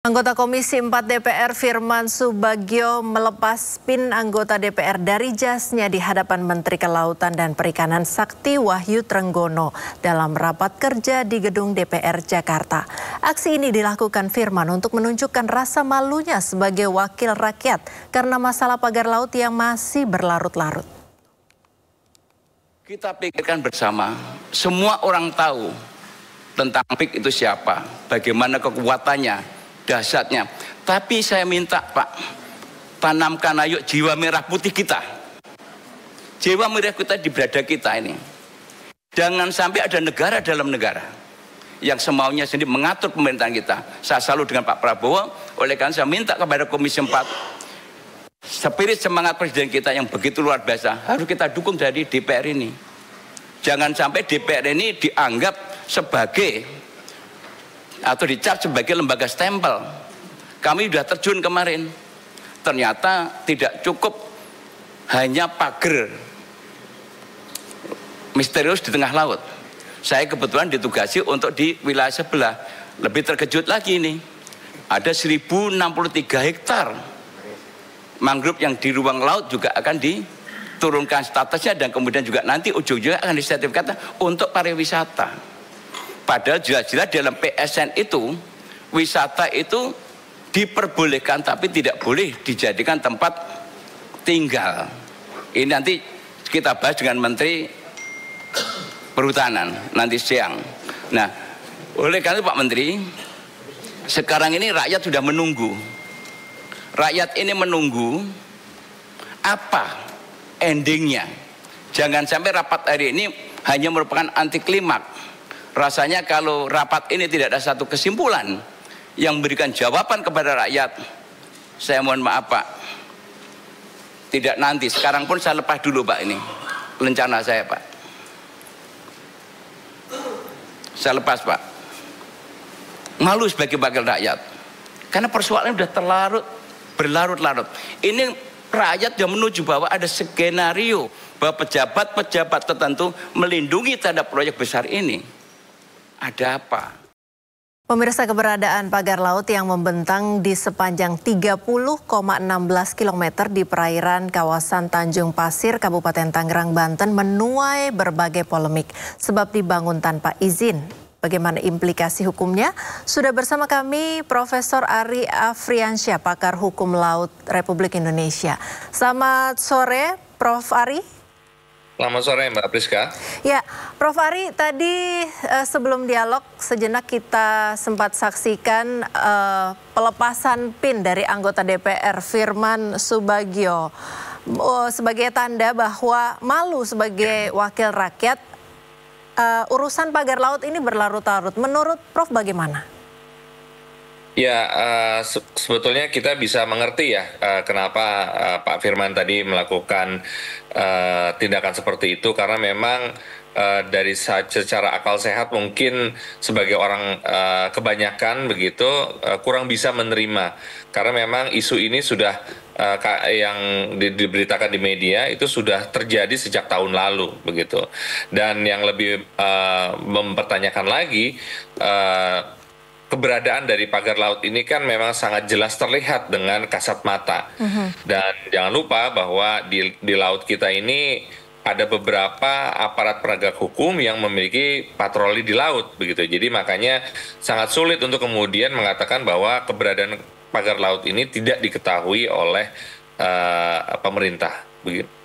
Anggota Komisi 4 DPR Firman Subagio melepas PIN anggota DPR dari jasnya di hadapan Menteri Kelautan dan Perikanan Sakti Wahyu Trenggono dalam rapat kerja di gedung DPR Jakarta. Aksi ini dilakukan Firman untuk menunjukkan rasa malunya sebagai wakil rakyat karena masalah pagar laut yang masih berlarut-larut. Kita pikirkan bersama, semua orang tahu tentang PIK itu siapa, bagaimana kekuatannya, dahsyatnya. Tapi saya minta Pak, tanamkan ayo jiwa merah putih kita. Jiwa merah kita di berada kita ini. Jangan sampai ada negara dalam negara yang semaunya sendiri mengatur pemerintahan kita. Saya selalu dengan Pak Prabowo, oleh karena saya minta kepada Komisi 4, spirit semangat Presiden kita yang begitu luar biasa, harus kita dukung dari DPR ini. Jangan sampai DPR ini dianggap sebagai atau dicap sebagai lembaga stempel. Kami sudah terjun kemarin, ternyata tidak cukup hanya pagar misterius di tengah laut. Saya kebetulan ditugasi untuk di wilayah sebelah. Lebih terkejut lagi ini, ada 1063 hektar mangrove yang di ruang laut juga akan diturunkan statusnya, dan kemudian juga nanti ujung-ujungnya akan disertifikatkan untuk pariwisata. Padahal jelas-jelas dalam PSN itu, wisata itu diperbolehkan tapi tidak boleh dijadikan tempat tinggal. Ini nanti kita bahas dengan Menteri Perhutanan nanti siang. Nah, oleh karena itu Pak Menteri, sekarang ini rakyat sudah menunggu. Rakyat ini menunggu apa endingnya. Jangan sampai rapat hari ini hanya merupakan anti klimaks. Rasanya kalau rapat ini tidak ada satu kesimpulan yang memberikan jawaban kepada rakyat, saya mohon maaf Pak, tidak nanti, sekarang pun saya lepas dulu Pak, ini rencana saya Pak. Saya lepas Pak. Malu sebagai wakil rakyat, karena persoalannya sudah berlarut-larut. Ini rakyat yang menuju bahwa ada skenario bahwa pejabat-pejabat tertentu melindungi terhadap proyek besar ini. Ada apa? Pemirsa, keberadaan pagar laut yang membentang di sepanjang 30,16 km di perairan kawasan Tanjung Pasir, Kabupaten Tangerang, Banten menuai berbagai polemik sebab dibangun tanpa izin. Bagaimana implikasi hukumnya? Sudah bersama kami Profesor Ari Afriansyah, pakar hukum laut Republik Indonesia. Selamat sore, Prof. Ari. Selamat sore Mbak Priska. Ya, Prof. Ari, tadi sebelum dialog sejenak kita sempat saksikan pelepasan PIN dari anggota DPR Firman Subagio sebagai tanda bahwa malu sebagai wakil rakyat. Urusan pagar laut ini berlarut-larut. Menurut Prof bagaimana? Ya, sebetulnya kita bisa mengerti ya kenapa Pak Firman tadi melakukan tindakan seperti itu, karena memang dari secara akal sehat mungkin sebagai orang kebanyakan begitu kurang bisa menerima, karena memang isu ini sudah yang diberitakan di media itu sudah terjadi sejak tahun lalu begitu, dan yang lebih mempertanyakan lagi, keberadaan dari pagar laut ini kan memang sangat jelas terlihat dengan kasat mata. Dan jangan lupa bahwa di laut kita ini ada beberapa aparat penegak hukum yang memiliki patroli di laut begitu. Jadi makanya sangat sulit untuk kemudian mengatakan bahwa keberadaan pagar laut ini tidak diketahui oleh pemerintah begitu.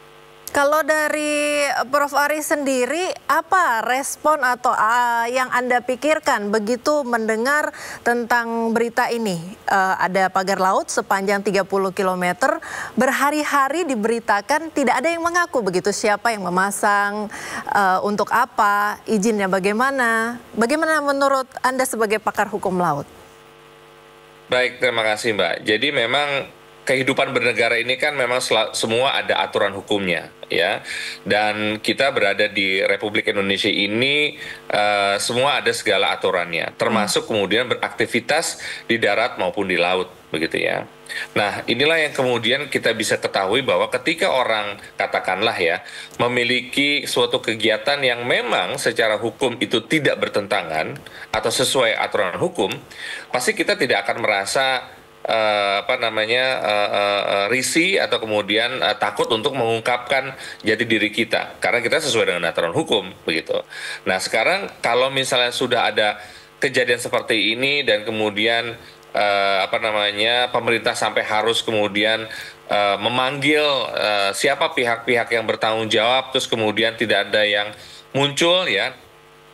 Kalau dari Prof. Ari sendiri, apa respon atau yang Anda pikirkan begitu mendengar tentang berita ini? Ada pagar laut sepanjang 30 km, berhari-hari diberitakan tidak ada yang mengaku begitu. Siapa yang memasang, untuk apa, izinnya bagaimana? Bagaimana menurut Anda sebagai pakar hukum laut? Baik, terima kasih Mbak. Jadi memang kehidupan bernegara ini kan memang semua ada aturan hukumnya ya, dan kita berada di Republik Indonesia ini semua ada segala aturannya, termasuk kemudian beraktivitas di darat maupun di laut begitu ya. Nah, inilah yang kemudian kita bisa ketahui bahwa ketika orang, katakanlah ya, memiliki suatu kegiatan yang memang secara hukum itu tidak bertentangan atau sesuai aturan hukum, pasti kita tidak akan merasa risih atau kemudian takut untuk mengungkapkan jati diri kita karena kita sesuai dengan aturan hukum begitu. Nah, sekarang kalau misalnya sudah ada kejadian seperti ini dan kemudian pemerintah sampai harus kemudian memanggil siapa pihak-pihak yang bertanggung jawab, terus kemudian tidak ada yang muncul ya.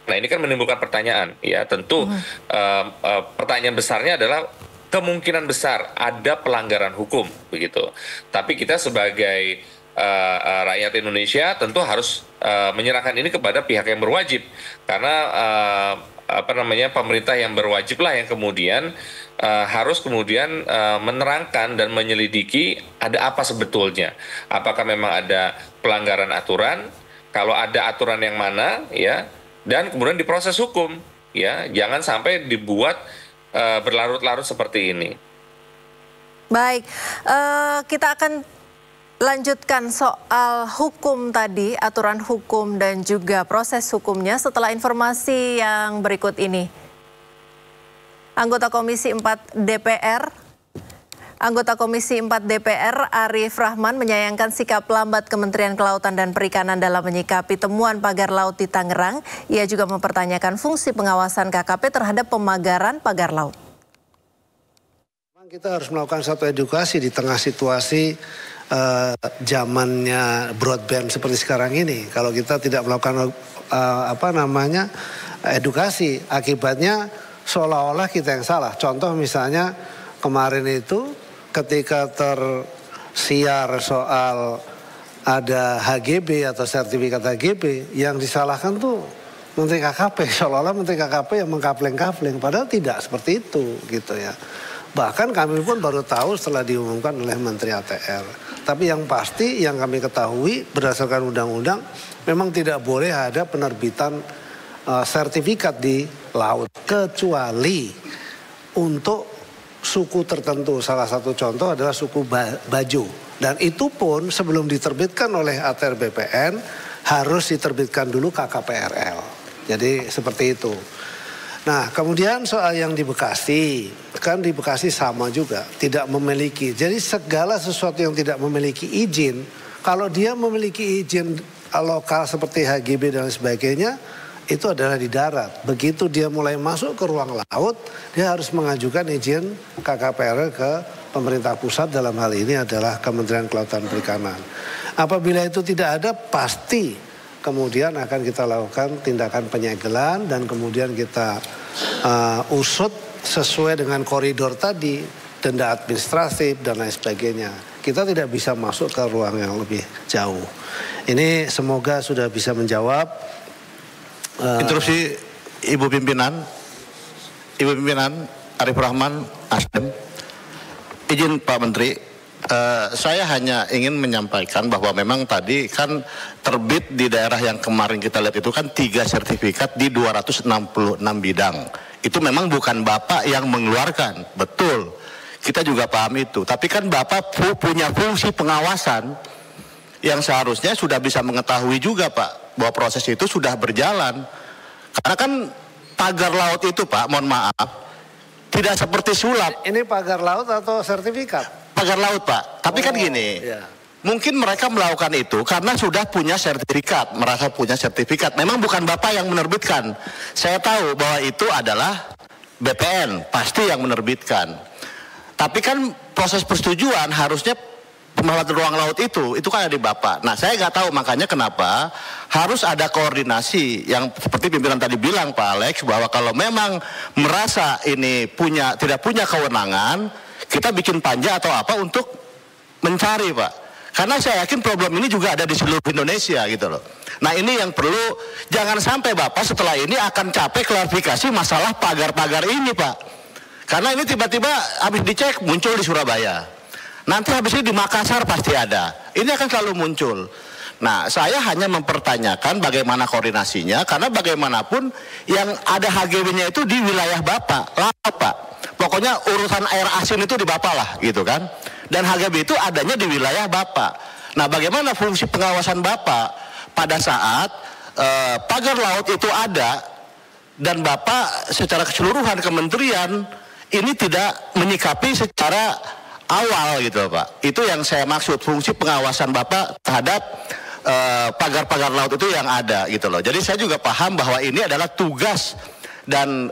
Nah, ini kan menimbulkan pertanyaan ya. Tentu pertanyaan besarnya adalah kemungkinan besar ada pelanggaran hukum begitu. Tapi kita sebagai rakyat Indonesia tentu harus menyerahkan ini kepada pihak yang berwajib karena pemerintah yang berwajib lah yang kemudian harus kemudian menerangkan dan menyelidiki ada apa sebetulnya. Apakah memang ada pelanggaran aturan? Kalau ada aturan yang mana ya, dan kemudian diproses hukum ya. Jangan sampai dibuat berlarut-larut seperti ini. Baik, kita akan lanjutkan soal hukum tadi, aturan hukum dan juga proses hukumnya setelah informasi yang berikut ini. Anggota Komisi 4 DPR Arif Rahman menyayangkan sikap lambat Kementerian Kelautan dan Perikanan dalam menyikapi temuan pagar laut di Tangerang. Ia juga mempertanyakan fungsi pengawasan KKP terhadap pemagaran pagar laut. Kita harus melakukan satu edukasi di tengah situasi zamannya broadband seperti sekarang ini. Kalau kita tidak melakukan edukasi, akibatnya seolah-olah kita yang salah. Contoh misalnya kemarin itu ketika tersiar soal ada HGB atau sertifikat HGB, yang disalahkan tuh Menteri KKP, seolah-olah Menteri KKP yang mengkapleng-kapleng, padahal tidak seperti itu gitu ya. Bahkan kami pun baru tahu setelah diumumkan oleh Menteri ATR. Tapi yang pasti yang kami ketahui berdasarkan undang-undang memang tidak boleh ada penerbitan sertifikat di laut kecuali untuk suku tertentu. Salah satu contoh adalah suku Bajo. Dan itu pun sebelum diterbitkan oleh ATR BPN harus diterbitkan dulu KKPRL. Jadi seperti itu. Nah, kemudian soal yang di Bekasi, kan di Bekasi sama juga, tidak memiliki. Jadi segala sesuatu yang tidak memiliki izin, kalau dia memiliki izin lokal seperti HGB dan sebagainya, itu adalah di darat. Begitu dia mulai masuk ke ruang laut, dia harus mengajukan izin KKPRL ke pemerintah pusat, dalam hal ini adalah Kementerian Kelautan Perikanan. Apabila itu tidak ada, pasti kemudian akan kita lakukan tindakan penyegelan dan kemudian kita usut sesuai dengan koridor tadi, denda administratif dan lain sebagainya. Kita tidak bisa masuk ke ruang yang lebih jauh. Ini semoga sudah bisa menjawab. Interupsi Ibu Pimpinan Arif Rahman, Nasdem. Izin Pak Menteri, saya hanya ingin menyampaikan bahwa memang tadi kan terbit di daerah yang kemarin kita lihat itu kan 3 sertifikat di 266 bidang. Itu memang bukan Bapak yang mengeluarkan, betul. Kita juga paham itu. Tapi kan Bapak punya fungsi pengawasan yang seharusnya sudah bisa mengetahui juga Pak, bahwa proses itu sudah berjalan. Karena kan pagar laut itu Pak, mohon maaf, tidak seperti sulap. Ini pagar laut atau sertifikat? Pagar laut Pak, tapi kan gini, mungkin mereka melakukan itu karena sudah punya sertifikat, merasa punya sertifikat. Memang bukan Bapak yang menerbitkan. Saya tahu bahwa itu adalah BPN, pasti yang menerbitkan. Tapi kan proses persetujuan harusnya pemanfaatan ruang laut itu kan ada di Bapak. Nah, saya nggak tahu makanya kenapa harus ada koordinasi yang seperti pimpinan tadi bilang Pak Alex, bahwa kalau memang merasa ini tidak punya kewenangan, kita bikin panja atau apa untuk mencari Pak. Karena saya yakin problem ini juga ada di seluruh Indonesia gitu loh. Nah, ini yang perlu, jangan sampai Bapak setelah ini akan capek klarifikasi masalah pagar-pagar ini Pak. Karena ini tiba-tiba habis dicek muncul di Surabaya. Nanti habis ini di Makassar pasti ada. Ini akan selalu muncul. Nah, saya hanya mempertanyakan bagaimana koordinasinya, karena bagaimanapun yang ada HGB-nya itu di wilayah Bapak, laut Pak. Pokoknya urusan air asin itu di Bapak lah, gitu kan. Dan HGB itu adanya di wilayah Bapak. Nah, bagaimana fungsi pengawasan Bapak pada saat pagar laut itu ada dan Bapak secara keseluruhan kementerian ini tidak menyikapi secara awal gitu Pak. Itu yang saya maksud, fungsi pengawasan Bapak terhadap pagar-pagar laut itu yang ada gitu loh. Jadi saya juga paham bahwa ini adalah tugas dan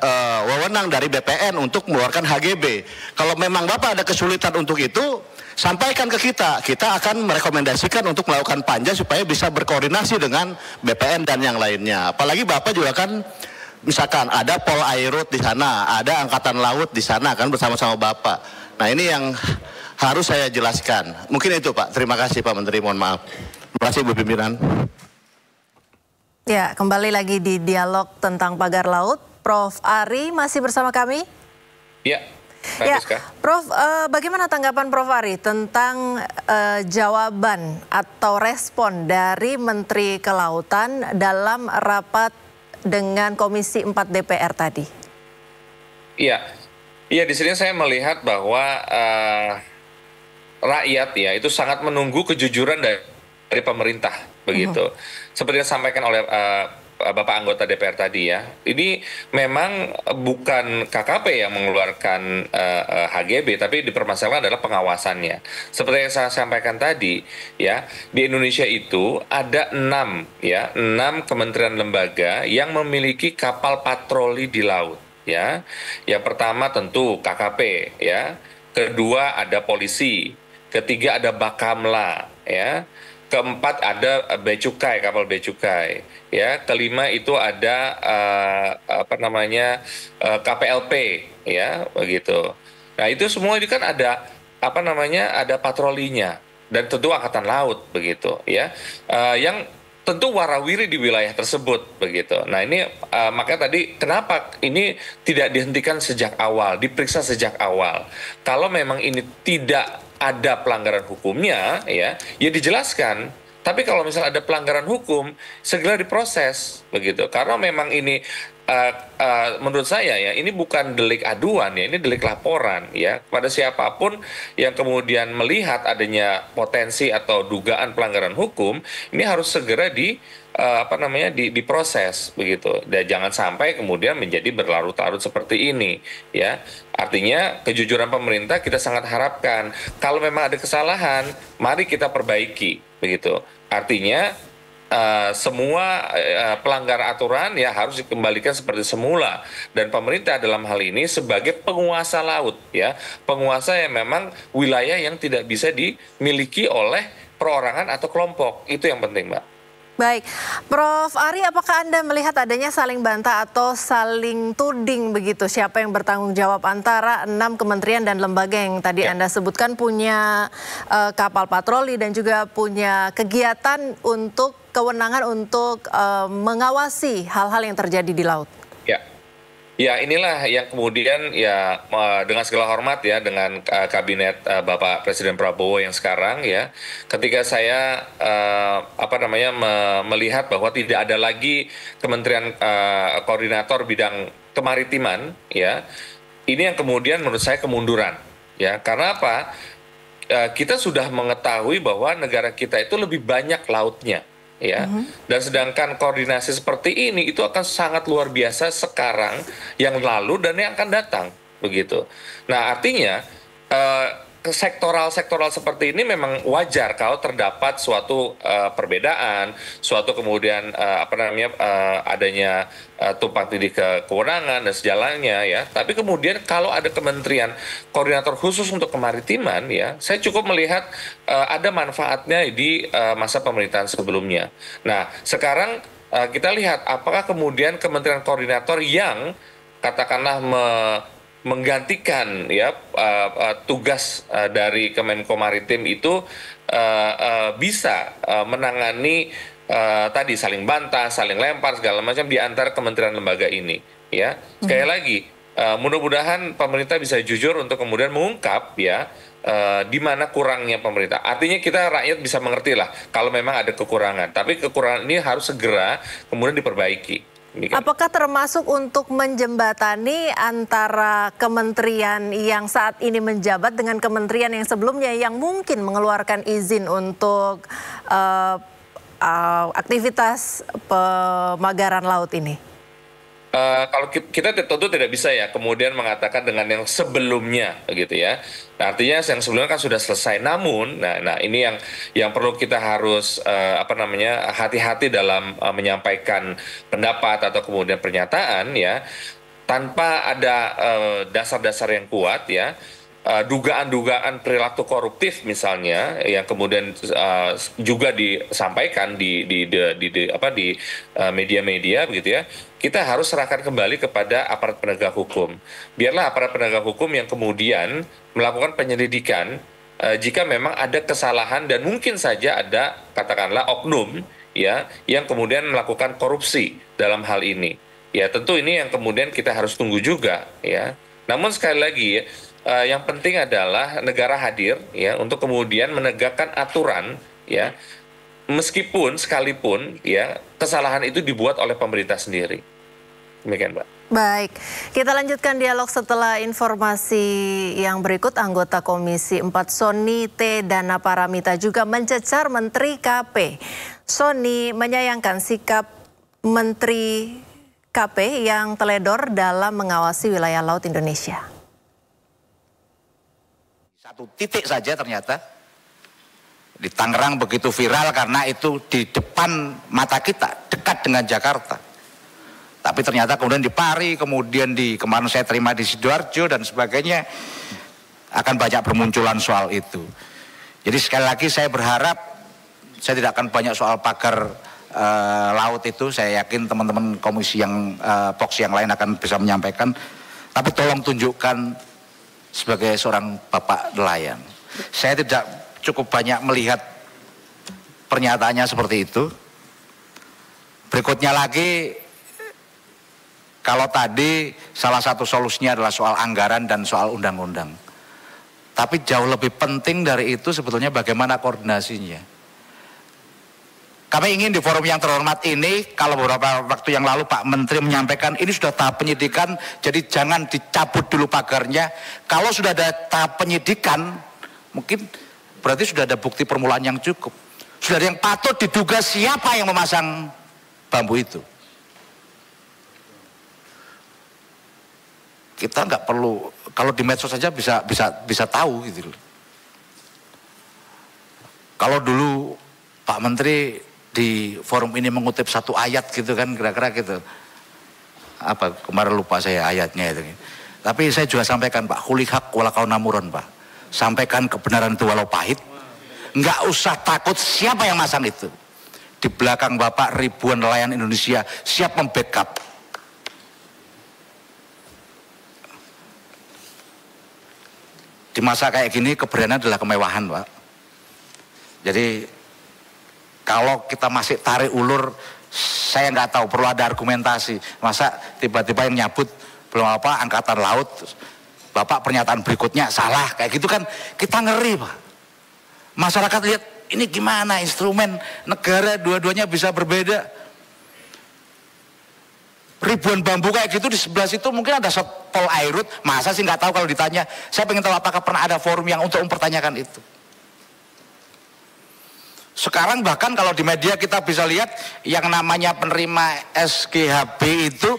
wewenang dari BPN untuk mengeluarkan HGB. Kalau memang Bapak ada kesulitan untuk itu, sampaikan ke kita. Kita akan merekomendasikan untuk melakukan panja supaya bisa berkoordinasi dengan BPN dan yang lainnya. Apalagi Bapak juga kan, misalkan ada Pol Airut di sana, ada Angkatan Laut di sana kan bersama-sama Bapak. Nah ini yang harus saya jelaskan. Mungkin itu Pak. Terima kasih Pak Menteri, mohon maaf. Terima kasih Bu Pimpinan. Ya, kembali lagi di dialog tentang pagar laut. Prof. Ari masih bersama kami? Ya. Ya, Prof, bagaimana tanggapan Prof. Ari tentang jawaban atau respon dari Menteri Kelautan dalam rapat dengan Komisi 4 DPR tadi? Iya, di sini saya melihat bahwa rakyat ya itu sangat menunggu kejujuran dari pemerintah begitu. Seperti yang disampaikan oleh Bapak anggota DPR tadi ya, ini memang bukan KKP yang mengeluarkan HGB, tapi dipermasalahkan adalah pengawasannya. Seperti yang saya sampaikan tadi ya, di Indonesia itu ada 6 kementerian lembaga yang memiliki kapal patroli di laut ya. Yang pertama tentu KKP ya, kedua ada polisi, ketiga ada Bakamla ya. Keempat ada becukai, kapal becukai, ya. Kelima itu ada KPLP, ya, begitu. Nah itu semua itu kan ada ada patrolinya dan tentu angkatan laut, begitu, ya. Yang tentu warawiri di wilayah tersebut, begitu. Nah ini makanya tadi kenapa ini tidak dihentikan sejak awal, diperiksa sejak awal. Kalau memang ini tidak ada pelanggaran hukumnya, ya dijelaskan. Tapi kalau misalnya ada pelanggaran hukum, segera diproses, begitu. Karena memang ini, menurut saya ya, ini bukan delik aduan ya, ini delik laporan ya. Kepada siapapun yang kemudian melihat adanya potensi atau dugaan pelanggaran hukum, ini harus segera diproses, begitu. Dan jangan sampai kemudian menjadi berlarut-larut seperti ini, ya. Artinya kejujuran pemerintah kita sangat harapkan. Kalau memang ada kesalahan, mari kita perbaiki, begitu. Artinya semua pelanggar aturan ya harus dikembalikan seperti semula, dan pemerintah dalam hal ini sebagai penguasa laut ya, penguasa yang memang wilayah yang tidak bisa dimiliki oleh perorangan atau kelompok, itu yang penting, Mbak. Baik, Prof. Ari, apakah Anda melihat adanya saling bantah atau saling tuding begitu? Siapa yang bertanggung jawab antara 6 kementerian dan lembaga yang tadi Anda sebutkan punya kapal patroli dan juga punya kegiatan untuk kewenangan untuk mengawasi hal-hal yang terjadi di laut? Ya, inilah yang kemudian ya dengan segala hormat ya dengan kabinet Bapak Presiden Prabowo yang sekarang ya, ketika saya melihat bahwa tidak ada lagi kementerian koordinator bidang kemaritiman ya, ini yang kemudian menurut saya kemunduran ya. Karena apa? Kita sudah mengetahui bahwa negara kita itu lebih banyak lautnya. Ya, dan sedangkan koordinasi seperti ini itu akan sangat luar biasa sekarang, yang lalu dan yang akan datang, begitu. Nah, artinya sektoral seperti ini memang wajar kalau terdapat suatu perbedaan, suatu kemudian adanya tumpang tindih kewenangan dan sejalannya ya. Tapi kemudian kalau ada kementerian koordinator khusus untuk kemaritiman ya, saya cukup melihat ada manfaatnya di masa pemerintahan sebelumnya. Nah, sekarang kita lihat apakah kemudian kementerian koordinator yang katakanlah menggantikan ya tugas dari Kemenko Maritim itu bisa menangani tadi saling bantah, saling lempar segala macam di antara kementerian lembaga ini ya. Sekali lagi mudah-mudahan pemerintah bisa jujur untuk kemudian mengungkap ya di mana kurangnya pemerintah. Artinya kita rakyat bisa mengerti lah kalau memang ada kekurangan, tapi kekurangan ini harus segera kemudian diperbaiki Apakah termasuk untuk menjembatani antara kementerian yang saat ini menjabat dengan kementerian yang sebelumnya yang mungkin mengeluarkan izin untuk aktivitas pemagaran laut ini? Kalau kita tentu tidak bisa ya kemudian mengatakan dengan yang sebelumnya gitu ya. Nah, artinya yang sebelumnya kan sudah selesai. Namun, nah ini yang perlu kita harus hati-hati dalam menyampaikan pendapat atau kemudian pernyataan ya, tanpa ada dasar-dasar yang kuat ya. Dugaan-dugaan perilaku koruptif misalnya yang kemudian juga disampaikan di media-media begitu ya, kita harus serahkan kembali kepada aparat penegak hukum. Biarlah aparat penegak hukum yang kemudian melakukan penyelidikan jika memang ada kesalahan dan mungkin saja ada katakanlah oknum ya yang kemudian melakukan korupsi dalam hal ini. Ya tentu ini yang kemudian kita harus tunggu juga ya. Namun sekali lagi yang penting adalah negara hadir ya untuk kemudian menegakkan aturan ya, meskipun sekalipun ya kesalahan itu dibuat oleh pemerintah sendiri. Demikian, Mbak. Baik, kita lanjutkan dialog setelah informasi yang berikut. Anggota Komisi 4 Sony T. Dana Paramita juga mencecar Menteri KP. Sony menyayangkan sikap Menteri KP yang teledor dalam mengawasi wilayah laut Indonesia. Satu titik saja ternyata di Tangerang begitu viral karena itu di depan mata kita, dekat dengan Jakarta. Tapi ternyata kemudian di Pari, kemudian kemarin saya terima di Sidoarjo dan sebagainya, akan banyak bermunculan soal itu. Jadi sekali lagi saya berharap, saya tidak akan banyak soal pagar laut itu, saya yakin teman-teman komisi yang Poksi yang lain akan bisa menyampaikan. Tapi tolong tunjukkan sebagai seorang bapak nelayan. Saya tidak cukup banyak melihat pernyataannya seperti itu. Berikutnya lagi, kalau tadi salah satu solusinya adalah soal anggaran dan soal undang-undang. Tapi jauh lebih penting dari itu sebetulnya bagaimana koordinasinya. Kami ingin di forum yang terhormat ini, kalau beberapa waktu yang lalu Pak Menteri menyampaikan ini sudah tahap penyidikan, jadi jangan dicabut dulu pagarnya. Kalau sudah ada tahap penyidikan, mungkin berarti sudah ada bukti permulaan yang cukup. Sudah ada yang patut diduga siapa yang memasang bambu itu. Kita nggak perlu, kalau di medsos saja bisa tahu gitu. Kalau dulu Pak Menteri di forum ini mengutip satu ayat gitu kan, kira-kira gitu. Apa kemarin lupa saya ayatnya itu. Tapi saya juga sampaikan Pak, kulihak walakau namuron Pak. Sampaikan kebenaran itu walau pahit. Nggak usah takut siapa yang masang itu. Di belakang Bapak ribuan nelayan Indonesia siap membackup. Di masa kayak gini keberanian adalah kemewahan Pak. Jadi kalau kita masih tarik ulur, saya nggak tahu, perlu ada argumentasi. Masa tiba-tiba yang nyabut belum apa angkatan laut, Bapak pernyataan berikutnya salah, kayak gitu kan kita ngeri Pak. Masyarakat lihat ini gimana instrumen negara dua-duanya bisa berbeda. Ribuan bambu kayak gitu di sebelah situ mungkin ada Pol Airut, masa sih nggak tahu kalau ditanya. Saya pengen tahu apakah pernah ada forum yang untuk mempertanyakan itu. Sekarang bahkan kalau di media kita bisa lihat yang namanya penerima SGHB itu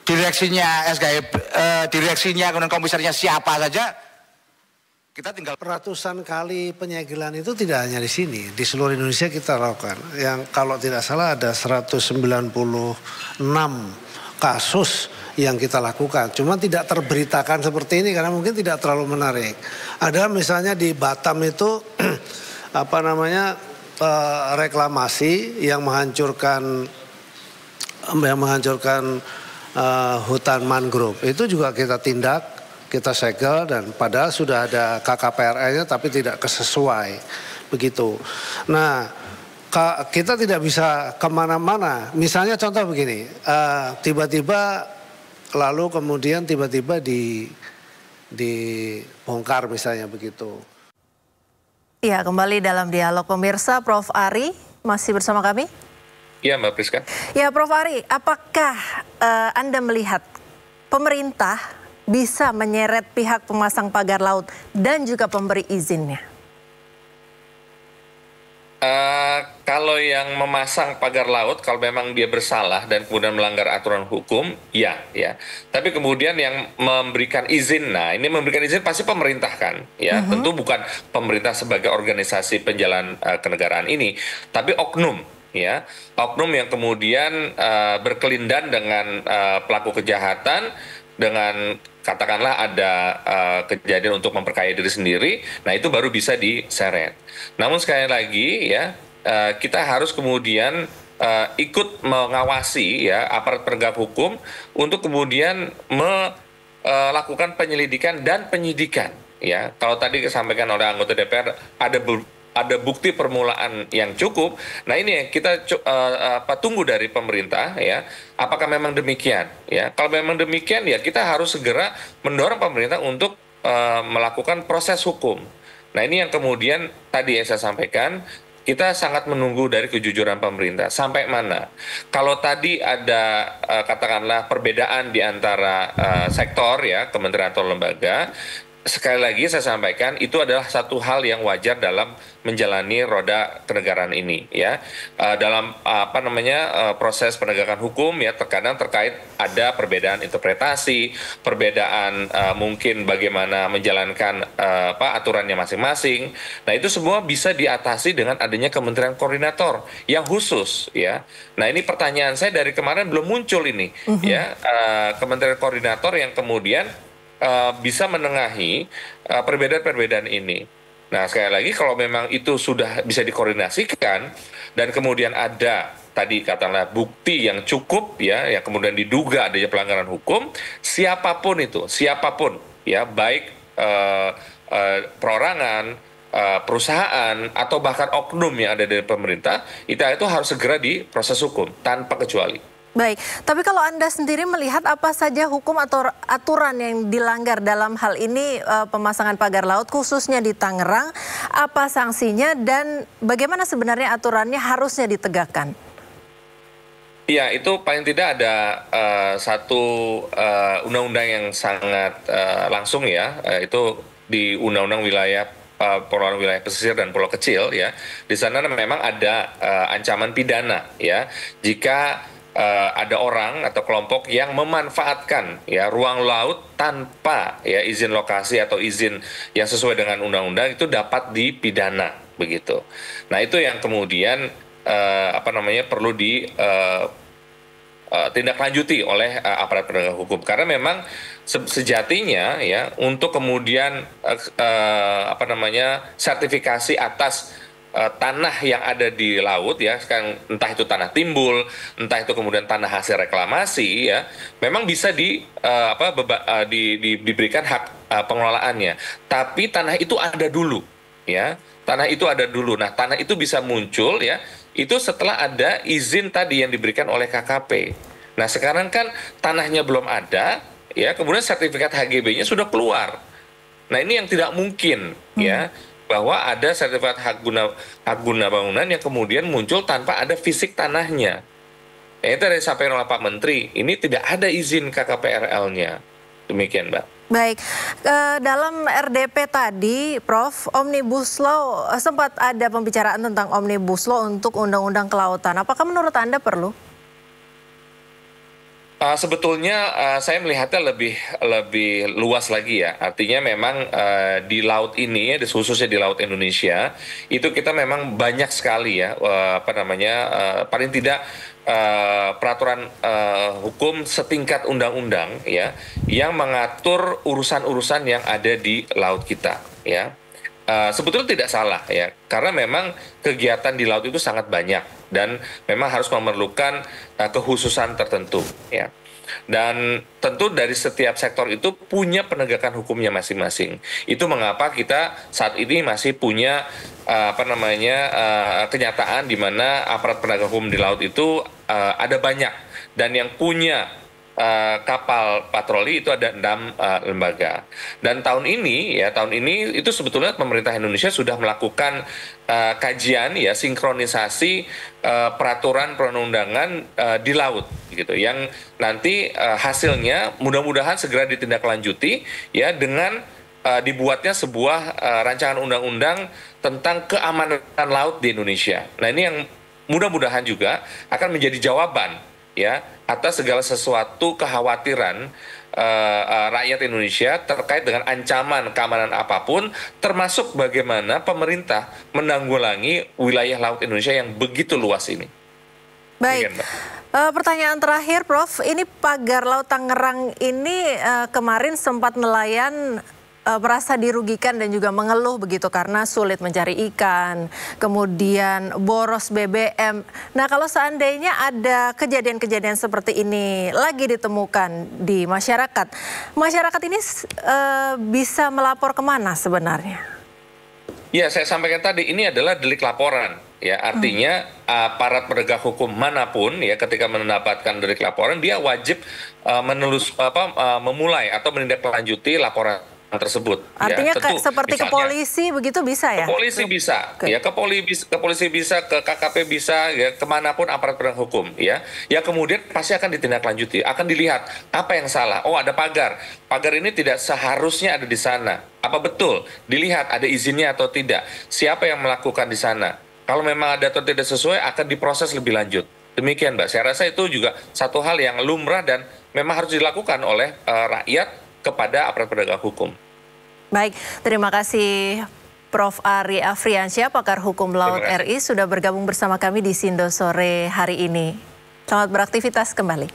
direksinya direksinya kemudian komisarnya siapa saja, kita tinggal ratusan kali penyegelan itu tidak hanya di sini, di seluruh Indonesia kita lakukan. Yang kalau tidak salah ada 196 kasus yang kita lakukan. Cuma tidak terberitakan seperti ini karena mungkin tidak terlalu menarik. Ada misalnya di Batam itu reklamasi yang menghancurkan hutan mangrove. Itu juga kita tindak, kita segel dan padahal sudah ada KKPRL-nya tapi tidak sesuai begitu. Nah, kita tidak bisa kemana-mana. Misalnya contoh begini, tiba-tiba lalu kemudian tiba-tiba dibongkar misalnya begitu. Ya, kembali dalam dialog pemirsa, Prof. Ari masih bersama kami. Iya, Mbak Priska. Ya, Prof. Ari, apakah Anda melihat pemerintah bisa menyeret pihak pemasang pagar laut dan juga pemberi izinnya? Kalau yang memasang pagar laut, kalau memang dia bersalah dan kemudian melanggar aturan hukum, ya. Tapi kemudian yang memberikan izin, nah ini memberikan izin pasti pemerintah kan, ya. Tentu bukan pemerintah sebagai organisasi penjalan kenegaraan ini, tapi oknum, ya. Oknum yang kemudian berkelindan dengan pelaku kejahatan, dengan katakanlah ada kejadian untuk memperkaya diri sendiri, nah itu baru bisa diseret. Namun sekali lagi ya, kita harus kemudian ikut mengawasi ya aparat penegak hukum untuk kemudian melakukan penyelidikan dan penyidikan. Ya, kalau tadi disampaikan oleh anggota DPR ada bukti permulaan yang cukup. Nah ini yang kita tunggu dari pemerintah ya. Apakah memang demikian? Ya, kalau memang demikian ya kita harus segera mendorong pemerintah untuk melakukan proses hukum. Nah ini yang kemudian tadi yang saya sampaikan. Kita sangat menunggu dari kejujuran pemerintah. Sampai mana? Kalau tadi ada katakanlah perbedaan di antara sektor ya, kementerian atau lembaga, sekali lagi saya sampaikan itu adalah satu hal yang wajar dalam menjalani roda kenegaraan ini ya. Dalam proses penegakan hukum ya terkadang terkait ada perbedaan interpretasi, perbedaan mungkin bagaimana menjalankan aturannya masing-masing. Nah, itu semua bisa diatasi dengan adanya kementerian koordinator yang khusus ya. Nah, ini pertanyaan saya dari kemarin belum muncul ini ya, kementerian koordinator yang kemudian bisa menengahi perbedaan-perbedaan ini. Nah, sekali lagi kalau memang itu sudah bisa dikoordinasikan dan kemudian ada tadi katakanlah bukti yang cukup ya, yang kemudian diduga adanya pelanggaran hukum, siapapun itu, siapapun ya, baik perorangan, perusahaan atau bahkan oknum yang ada dari pemerintah, itu harus segera diproses hukum tanpa kecuali. Baik, tapi kalau Anda sendiri melihat apa saja hukum atau aturan yang dilanggar dalam hal ini pemasangan pagar laut khususnya di Tangerang, apa sanksinya dan bagaimana sebenarnya aturannya harusnya ditegakkan? Ya, itu paling tidak ada satu undang-undang yang sangat langsung ya, itu di Undang-Undang Pengelolaan Wilayah Pesisir dan Pulau Kecil ya. Di sana memang ada ancaman pidana ya jika ada orang atau kelompok yang memanfaatkan ya ruang laut tanpa ya izin lokasi atau izin yang sesuai dengan undang-undang itu dapat dipidana begitu. Nah itu yang kemudian perlu ditindaklanjuti oleh aparat penegak hukum karena memang sejatinya ya untuk kemudian sertifikasi atas tanah yang ada di laut ya, sekarang entah itu tanah timbul, entah itu kemudian tanah hasil reklamasi ya, memang bisa diberikan hak pengelolaannya. Tapi tanah itu ada dulu ya, tanah itu ada dulu. Nah tanah itu bisa muncul ya, itu setelah ada izin tadi yang diberikan oleh KKP. Nah sekarang kan tanahnya belum ada ya, kemudian sertifikat HGB-nya sudah keluar. Nah ini yang tidak mungkin ya. Bahwa ada sertifikat hak guna bangunan yang kemudian muncul tanpa ada fisik tanahnya. Itu dari disampaikan oleh Pak Menteri, ini tidak ada izin KKPRL-nya. Demikian, Mbak. Baik, dalam RDP tadi, Prof, Omnibus Law sempat ada pembicaraan tentang Omnibus Law untuk Undang-Undang Kelautan. Apakah menurut Anda perlu? Sebetulnya saya melihatnya lebih luas lagi ya. Artinya memang di laut ini, khususnya di laut Indonesia, itu kita memang banyak sekali ya, paling tidak peraturan hukum setingkat undang-undang ya, yang mengatur urusan-urusan yang ada di laut kita ya. Sebetulnya tidak salah ya, karena memang kegiatan di laut itu sangat banyak dan memang harus memerlukan kekhususan tertentu ya. Dan tentu dari setiap sektor itu punya penegakan hukumnya masing-masing. Itu mengapa kita saat ini masih punya kenyataan di mana aparat penegak hukum di laut itu ada banyak dan yang punya kapal patroli itu ada 6 lembaga. Dan tahun ini itu sebetulnya pemerintah Indonesia sudah melakukan kajian ya, sinkronisasi peraturan perundang-undangan di laut gitu, yang nanti hasilnya mudah-mudahan segera ditindaklanjuti ya dengan dibuatnya sebuah rancangan undang-undang tentang keamanan laut di Indonesia. Nah, ini yang mudah-mudahan juga akan menjadi jawaban ya atas segala sesuatu kekhawatiran rakyat Indonesia terkait dengan ancaman keamanan apapun, termasuk bagaimana pemerintah menanggulangi wilayah laut Indonesia yang begitu luas ini. Baik. Pertanyaan terakhir, Prof. Ini pagar laut Tangerang ini kemarin sempat nelayan merasa dirugikan dan juga mengeluh begitu karena sulit mencari ikan, kemudian boros BBM. Nah, kalau seandainya ada kejadian-kejadian seperti ini lagi ditemukan di masyarakat, masyarakat ini bisa melapor kemana sebenarnya? Ya, saya sampaikan tadi, ini adalah delik laporan. Ya, artinya aparat penegak hukum manapun ya ketika mendapatkan delik laporan, dia wajib memulai atau menindaklanjuti laporan tersebut. Artinya ya, tentu, seperti misalnya, ke polisi begitu bisa ya? Ke polisi bisa, ya ke polisi bisa, ke KKP bisa, ya kemanapun aparat penegak hukum, ya. Ya kemudian pasti akan ditindaklanjuti, akan dilihat apa yang salah. Oh, ada pagar ini tidak seharusnya ada di sana. Apa betul? Dilihat ada izinnya atau tidak. Siapa yang melakukan di sana? Kalau memang ada atau tidak sesuai akan diproses lebih lanjut. Demikian, Mbak. Saya rasa itu juga satu hal yang lumrah dan memang harus dilakukan oleh rakyat kepada aparat penegak hukum. Baik, terima kasih Prof. Ari Afriansyah, pakar hukum laut RI, sudah bergabung bersama kami di Sindo sore hari ini. Selamat beraktivitas kembali.